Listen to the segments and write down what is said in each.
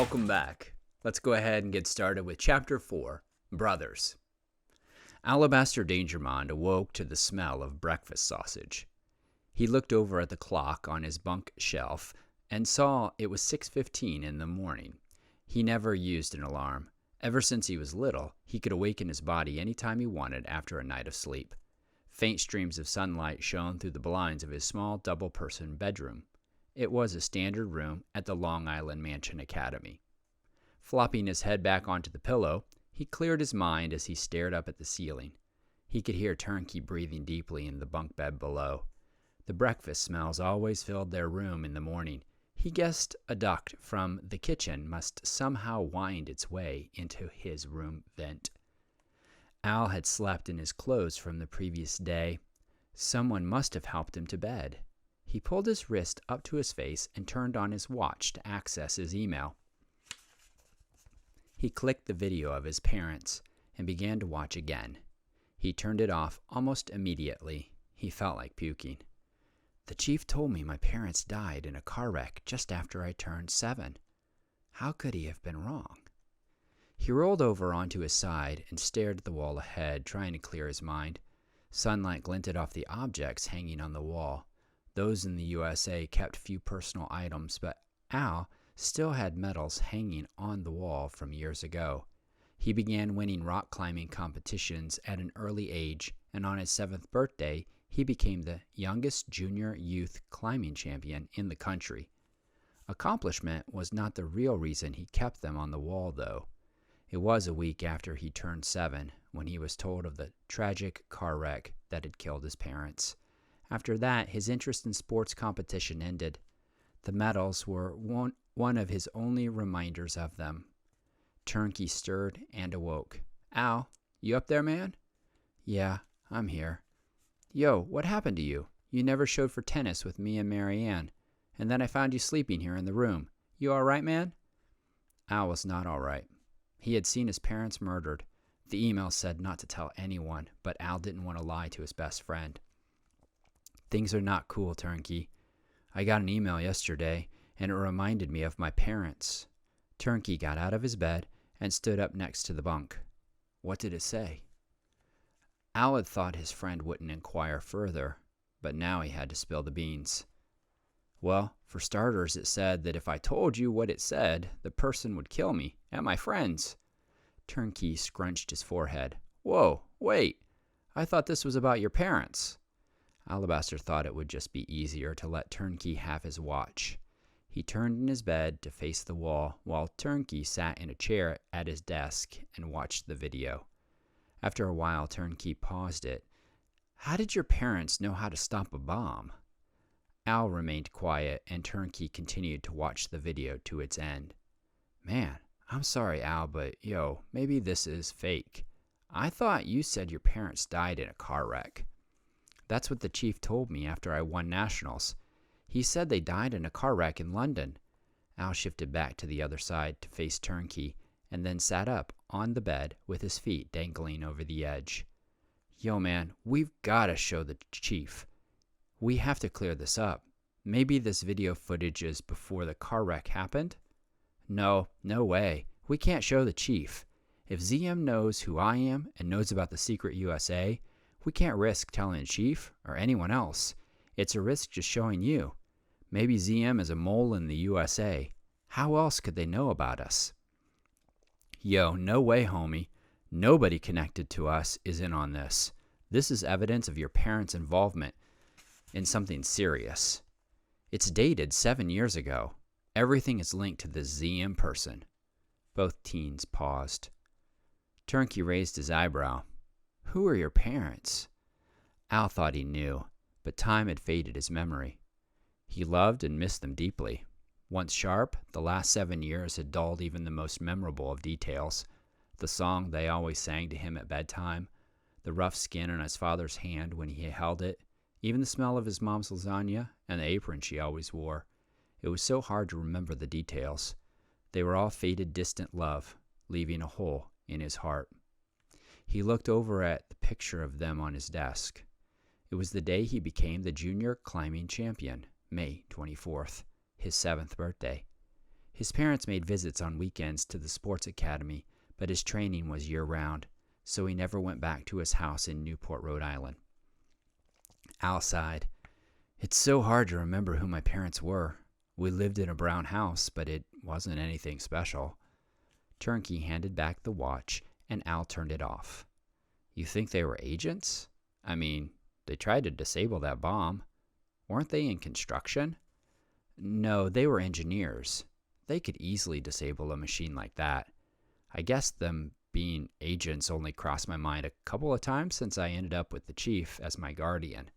welcome back. Let's go ahead and get started with Chapter 4, Brothers. Alabaster Dangermond awoke to the smell of breakfast sausage. He looked over at the clock on his bunk shelf and saw it was 6:15 in the morning. He never used an alarm. Ever since he was little, he could awaken his body any time he wanted after a night of sleep. Faint streams of sunlight shone through the blinds of his small double-person bedroom. It was a standard room at the Long Island Mansion Academy. Flopping his head back onto the pillow, he cleared his mind as he stared up at the ceiling. He could hear Turnkey breathing deeply in the bunk bed below. The breakfast smells always filled their room in the morning. He guessed a duct from the kitchen must somehow wind its way into his room vent. Al had slept in his clothes from the previous day. Someone must have helped him to bed. He pulled his wrist up to his face and turned on his watch to access his email. He clicked the video of his parents and began to watch again. He turned it off almost immediately. He felt like puking. The chief told me my parents died in a car wreck just after I turned 7. How could he have been wrong? He rolled over onto his side and stared at the wall ahead, trying to clear his mind. Sunlight glinted off the objects hanging on the wall. Those in the USA kept few personal items, but Al still had medals hanging on the wall from years ago. He began winning rock climbing competitions at an early age, and on his 7th birthday, he became the youngest junior youth climbing champion in the country. Accomplishment was not the real reason he kept them on the wall, though. It was a week after he turned 7 when he was told of the tragic car wreck that had killed his parents. After that, his interest in sports competition ended. The medals were one of his only reminders of them. Turnkey stirred and awoke. Al, you up there, man? Yeah, I'm here. Yo, what happened to you? You never showed for tennis with me and Marianne, and then I found you sleeping here in the room. You all right, man? Al was not all right. He had seen his parents murdered. The email said not to tell anyone, but Al didn't want to lie to his best friend. Things are not cool, Turnkey. I got an email yesterday, and it reminded me of my parents. Turnkey got out of his bed and stood up next to the bunk. What did it say? Al had thought his friend wouldn't inquire further, but now he had to spill the beans. Well, for starters, it said that if I told you what it said, the person would kill me and my friends. Turnkey scrunched his forehead. Whoa, wait. I thought this was about your parents. Alabaster thought it would just be easier to let Turnkey have his watch. He turned in his bed to face the wall while Turnkey sat in a chair at his desk and watched the video. After a while, Turnkey paused it. How did your parents know how to stop a bomb? Al remained quiet, and Turnkey continued to watch the video to its end. Man, I'm sorry, Al, but maybe this is fake. I thought you said your parents died in a car wreck. That's what the chief told me after I won nationals. He said they died in a car wreck in London. Al shifted back to the other side to face Turnkey, and then sat up on the bed with his feet dangling over the edge. Yo, man, we've got to show the chief. We have to clear this up. Maybe this video footage is before the car wreck happened? No way. We can't show the chief. If ZM knows who I am and knows about the secret USA, we can't risk telling the chief or anyone else. It's a risk just showing you. Maybe ZM is a mole in the USA. How else could they know about us? Yo, no way, homie. Nobody connected to us is in on this. This is evidence of your parents' involvement in something serious. It's dated 7 years ago. Everything is linked to this ZM person. Both teens paused. Turnkey raised his eyebrow. Who are your parents? Al thought he knew, but time had faded his memory. He loved and missed them deeply. Once sharp, the last 7 years had dulled even the most memorable of details. The song they always sang to him at bedtime, the rough skin on his father's hand when he held it, even the smell of his mom's lasagna and the apron she always wore. It was so hard to remember the details. They were all faded, distant love, leaving a hole in his heart. He looked over at the picture of them on his desk. It was the day he became the junior climbing champion, May 24th, his 7th birthday. His parents made visits on weekends to the sports academy, but his training was year-round, so he never went back to his house in Newport, Rhode Island. Al sighed. It's so hard to remember who my parents were. We lived in a brown house, but it wasn't anything special. Turnkey handed back the watch, and Al turned it off. You think they were agents? I mean, they tried to disable that bomb. Weren't they in construction? No, they were engineers. They could easily disable a machine like that. I guess them being agents only crossed my mind a couple of times since I ended up with the chief as my guardian.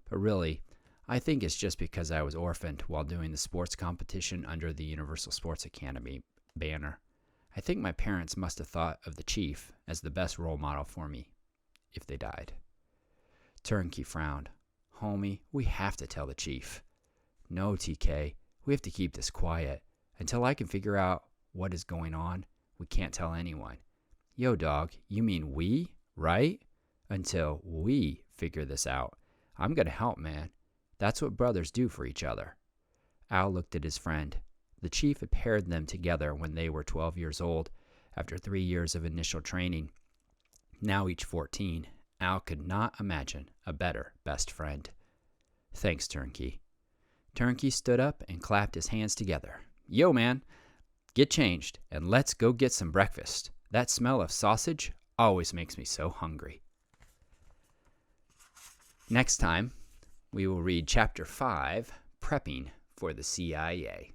But really, I think it's just because I was orphaned while doing the sports competition under the Universal Sports Academy banner. I think my parents must have thought of the chief as the best role model for me, if they died. Turnkey frowned. Homie, we have to tell the chief. No, TK, we have to keep this quiet. Until I can figure out what is going on, we can't tell anyone. Yo, dog, you mean we, right? Until we figure this out. I'm gonna help, man. That's what brothers do for each other. Al looked at his friend. The chief had paired them together when they were 12 years old, after 3 years of initial training. Now each 14, Al could not imagine a better best friend. Thanks, Turnkey. Turnkey stood up and clapped his hands together. Yo, man, get changed and let's go get some breakfast. That smell of sausage always makes me so hungry. Next time, we will read Chapter 5, Prepping for the CIA.